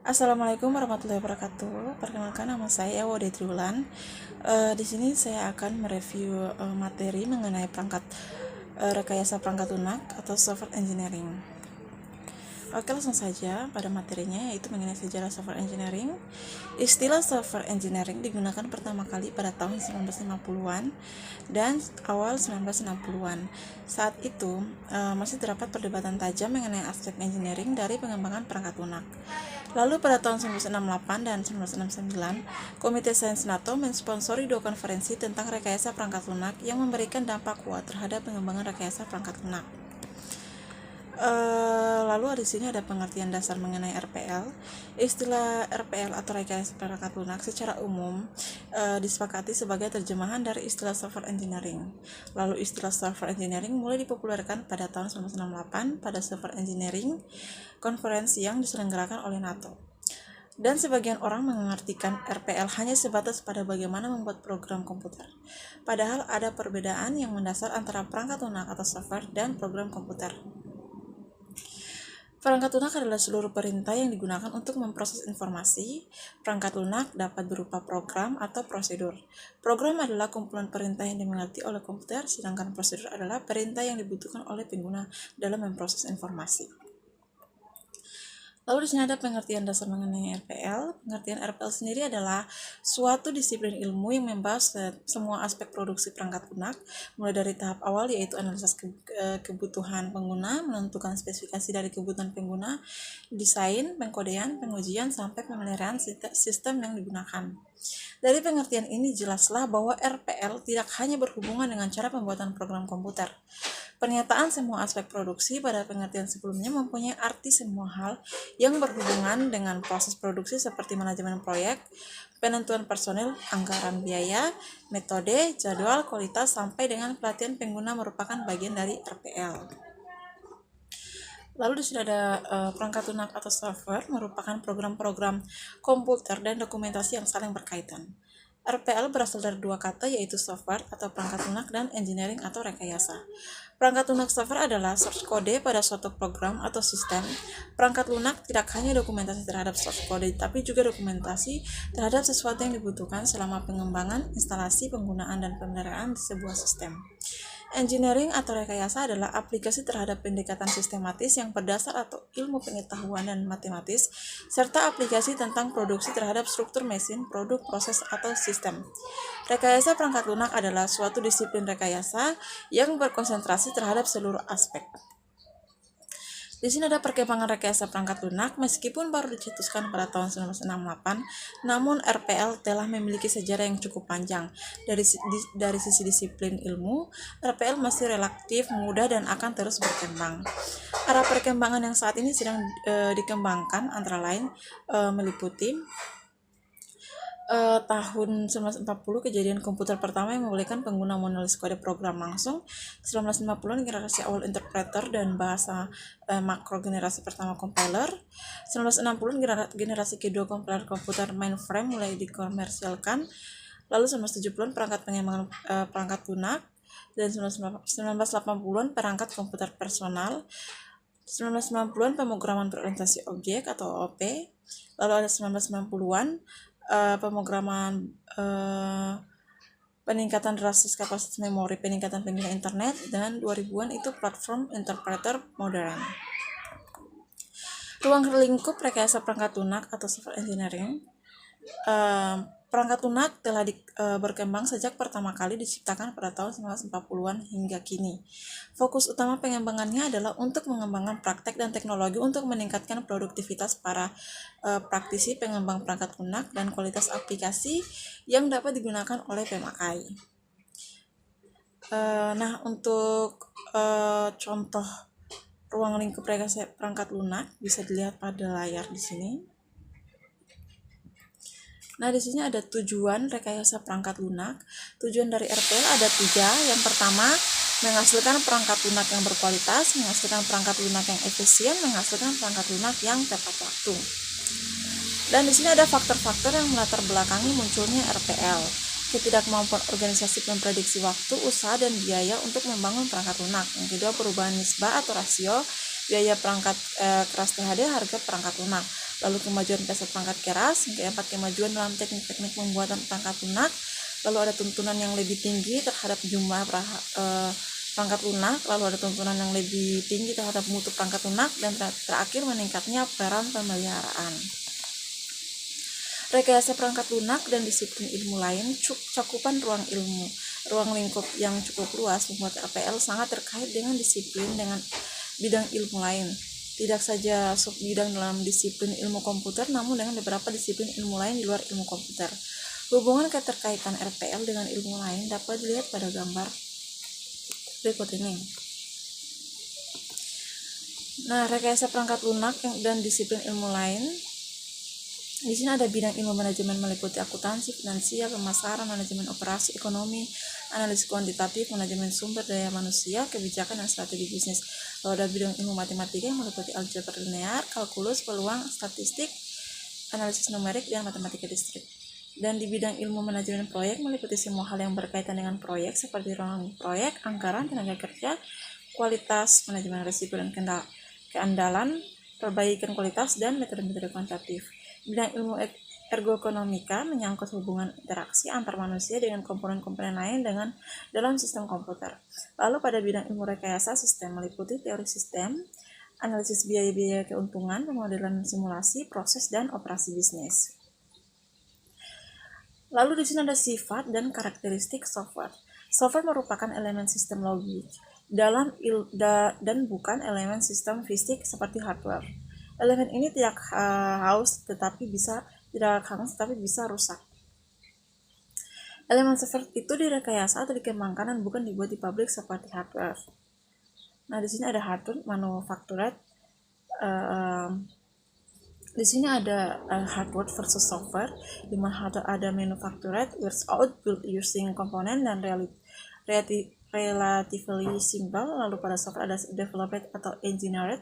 Assalamualaikum warahmatullahi wabarakatuh. Perkenalkan, nama saya Wode Triwulan. Di sini saya akan mereview materi mengenai rekayasa perangkat lunak atau software engineering. Oke, langsung saja pada materinya, yaitu mengenai sejarah software engineering. Istilah software engineering digunakan pertama kali pada tahun 1950-an dan awal 1960-an. Saat itu masih terdapat perdebatan tajam mengenai aspek engineering dari pengembangan perangkat lunak. Lalu pada tahun 1968 dan 1969, Komite Sains NATO mensponsori 2 konferensi tentang rekayasa perangkat lunak yang memberikan dampak kuat terhadap pengembangan rekayasa perangkat lunak. Lalu di sini ada pengertian dasar mengenai RPL. Istilah RPL atau rekayasa perangkat lunak secara umum disepakati sebagai terjemahan dari istilah software engineering. Lalu istilah software engineering mulai dipopulerkan pada tahun 1968 pada software engineering konferensi yang diselenggarakan oleh NATO. Dan sebagian orang mengartikan RPL hanya sebatas pada bagaimana membuat program komputer. Padahal ada perbedaan yang mendasar antara perangkat lunak atau software dan program komputer. Perangkat lunak adalah seluruh perintah yang digunakan untuk memproses informasi. Perangkat lunak dapat berupa program atau prosedur. Program adalah kumpulan perintah yang dimengerti oleh komputer, sedangkan prosedur adalah perintah yang dibutuhkan oleh pengguna dalam memproses informasi. Lalu di sini ada pengertian dasar mengenai RPL. Pengertian RPL sendiri adalah suatu disiplin ilmu yang membahas semua aspek produksi perangkat lunak, mulai dari tahap awal yaitu analisis kebutuhan pengguna, menentukan spesifikasi dari kebutuhan pengguna, desain, pengkodean, pengujian, sampai pemeliharaan sistem yang digunakan. Dari pengertian ini jelaslah bahwa RPL tidak hanya berhubungan dengan cara pembuatan program komputer. Pernyataan semua aspek produksi pada pengertian sebelumnya mempunyai arti semua hal yang berhubungan dengan proses produksi seperti manajemen proyek, penentuan personil, anggaran biaya, metode, jadwal, kualitas, sampai dengan pelatihan pengguna merupakan bagian dari RPL. Lalu di sini ada perangkat lunak atau software merupakan program-program komputer dan dokumentasi yang saling berkaitan. RPL berasal dari 2 kata, yaitu software atau perangkat lunak dan engineering atau rekayasa. Perangkat lunak software adalah source kode pada suatu program atau sistem. Perangkat lunak tidak hanya dokumentasi terhadap source kode, tapi juga dokumentasi terhadap sesuatu yang dibutuhkan selama pengembangan, instalasi, penggunaan, dan pemeliharaan di sebuah sistem. Engineering atau rekayasa adalah aplikasi terhadap pendekatan sistematis yang berdasar atau ilmu pengetahuan dan matematis, serta aplikasi tentang produksi terhadap struktur mesin, produk, proses, atau sistem. Rekayasa perangkat lunak adalah suatu disiplin rekayasa yang berkonsentrasi terhadap seluruh aspek. Di sini ada perkembangan rekayasa perangkat lunak. Meskipun baru dicetuskan pada tahun 1968, namun RPL telah memiliki sejarah yang cukup panjang. Dari sisi disiplin ilmu, RPL masih relatif muda dan akan terus berkembang. Arah perkembangan yang saat ini sedang dikembangkan antara lain meliputi tahun 1940 kejadian komputer pertama yang membolehkan pengguna menulis kode program langsung. 1950-an generasi awal interpreter dan bahasa makro generasi pertama compiler. 1960-an generasi kedua kompiler komputer mainframe mulai dikomersialkan. Lalu 1970-an perangkat pengembangan perangkat lunak, dan 1980-an perangkat komputer personal. 1990-an pemrograman berorientasi objek atau OOP. Lalu ada 1990-an pemrograman peningkatan drastis kapasitas memori, peningkatan pengguna internet, dan 2000-an itu platform interpreter modern. Ruang lingkup rekayasa perangkat lunak atau software engineering. Perangkat lunak telah berkembang sejak pertama kali diciptakan pada tahun 1940-an hingga kini. Fokus utama pengembangannya adalah untuk mengembangkan praktek dan teknologi untuk meningkatkan produktivitas para praktisi pengembang perangkat lunak dan kualitas aplikasi yang dapat digunakan oleh pemakai. Nah, untuk contoh ruang lingkup rekayasa perangkat lunak bisa dilihat pada layar di sini. Nah, di sini ada tujuan rekayasa perangkat lunak. Tujuan dari RPL ada 3. Yang pertama, menghasilkan perangkat lunak yang berkualitas, menghasilkan perangkat lunak yang efisien, menghasilkan perangkat lunak yang tepat waktu. Dan di sini ada faktor-faktor yang melatar belakangi munculnya RPL. Ketidakmampuan organisasi memprediksi waktu, usaha, dan biaya untuk membangun perangkat lunak. Yang kedua, perubahan nisbah atau rasio biaya perangkat keras THD harga perangkat lunak. lalu kemajuan dasar perangkat keras, yang keempat kemajuan dalam teknik-teknik pembuatan perangkat lunak, lalu ada tuntunan yang lebih tinggi terhadap jumlah perangkat lunak, lalu ada tuntunan yang lebih tinggi terhadap mutu perangkat lunak, dan terakhir meningkatnya peran pemeliharaan. Rekayasa perangkat lunak dan disiplin ilmu lain, cakupan ruang lingkup yang cukup luas membuat RPL sangat terkait dengan disiplin dengan bidang ilmu lain. Tidak saja subbidang dalam disiplin ilmu komputer, namun dengan beberapa disiplin ilmu lain di luar ilmu komputer. Hubungan keterkaitan RPL dengan ilmu lain dapat dilihat pada gambar berikut ini. Nah, rekayasa perangkat lunak dan disiplin ilmu lain. Di sini ada bidang ilmu manajemen meliputi akuntansi, finansial, pemasaran, manajemen operasi, ekonomi, analisis kuantitatif, manajemen sumber daya manusia, kebijakan, dan strategi bisnis. Lalu ada bidang ilmu matematika yang meliputi aljabar linear, kalkulus, peluang, statistik, analisis numerik, dan matematika distrik. Dan di bidang ilmu manajemen proyek meliputi semua hal yang berkaitan dengan proyek seperti ruang proyek, anggaran, tenaga kerja, kualitas, manajemen risiko dan keandalan, perbaikan kualitas, dan metode-metode kuantitatif. Bidang ilmu ergonomika menyangkut hubungan interaksi antar manusia dengan komponen-komponen lain dalam sistem komputer. Lalu pada bidang ilmu rekayasa sistem meliputi teori sistem, analisis biaya-biaya keuntungan, pemodelan simulasi, proses, dan operasi bisnis. Lalu di sini ada sifat dan karakteristik software. Software merupakan elemen sistem logik dan bukan elemen sistem fisik seperti hardware. Elemen ini tidak hangus tetapi bisa rusak. Elemen software itu direkayasa atau dikembangkan dan bukan dibuat di pabrik seperti hardware. Nah, di sini ada hardware manufactured. Di sini ada hardware versus software, di mana hardware ada manufactured, without built using komponen dan relatively simple. Lalu pada software ada developed atau engineered,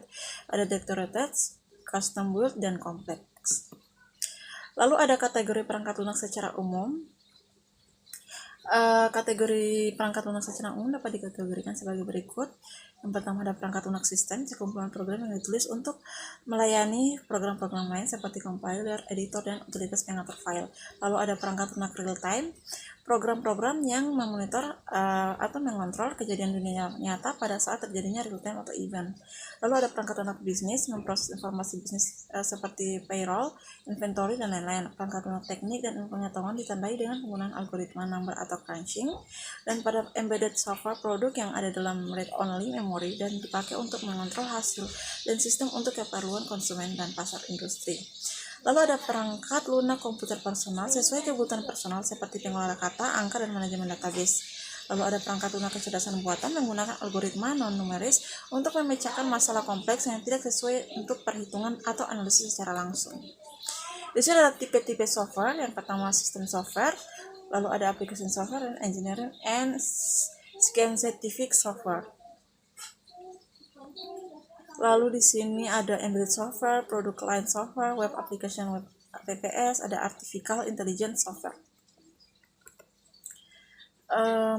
ada decorated, custom build, dan kompleks. Lalu ada kategori perangkat lunak secara umum. Kategori perangkat lunak secara umum dapat dikategorikan sebagai berikut. Yang pertama ada perangkat lunak sistem, sekumpulan program yang ditulis untuk melayani program-program lain seperti compiler, editor, dan utilitas pengatur file. Lalu ada perangkat lunak real time, program-program yang memonitor atau mengontrol kejadian dunia nyata pada saat terjadinya real time atau event. Lalu ada perangkat lunak bisnis, memproses informasi bisnis seperti payroll, inventory, dan lain-lain. Perangkat lunak teknik dan pengetahuan ditandai dengan penggunaan algoritma number atau crunching. Dan pada embedded software produk yang ada dalam read-only memory dan dipakai untuk mengontrol hasil dan sistem untuk keperluan konsumen dan pasar industri. Lalu ada perangkat lunak komputer personal sesuai kebutuhan personal seperti pengelola kata, angka, dan manajemen database. Lalu ada perangkat lunak kecerdasan buatan menggunakan algoritma non-numeris untuk memecahkan masalah kompleks yang tidak sesuai untuk perhitungan atau analisis secara langsung. Di sini ada tipe-tipe software. Yang pertama sistem software, lalu ada application software, dan engineering and scientific software. Lalu di sini ada embedded software, product line software, web application, web APPS, ada artificial intelligence software.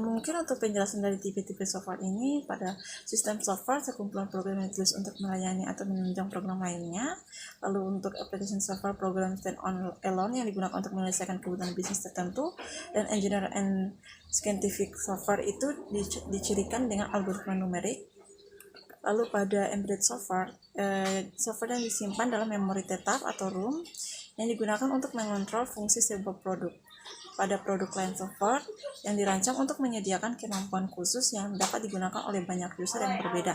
Mungkin untuk penjelasan dari tipe-tipe software ini, pada sistem software sekumpulan program yang ditulis untuk melayani atau menunjang program lainnya. Lalu untuk application software, program stand on alone yang digunakan untuk menyelesaikan kebutuhan bisnis tertentu. Dan engineer and scientific software itu dicirikan dengan algoritma numerik. Lalu pada embedded software, software yang disimpan dalam memori tetap atau ROM yang digunakan untuk mengontrol fungsi sebuah produk. Pada produk line software yang dirancang untuk menyediakan kemampuan khusus yang dapat digunakan oleh banyak user yang berbeda.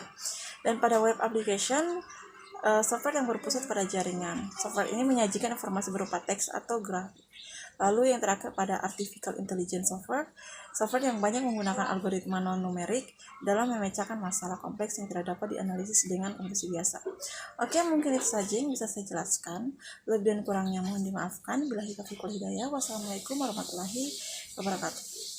Dan pada web application, software yang berpusat pada jaringan. Software ini menyajikan informasi berupa teks atau grafik. Lalu yang terakhir pada artificial intelligence software yang banyak menggunakan algoritma non-numerik dalam memecahkan masalah kompleks yang tidak dapat dianalisis dengan komputer biasa. Oke, mungkin itu saja yang bisa saya jelaskan. Lebih dan kurangnya mohon dimaafkan. Billahi taufiq wal hidayah. Wassalamualaikum warahmatullahi wabarakatuh.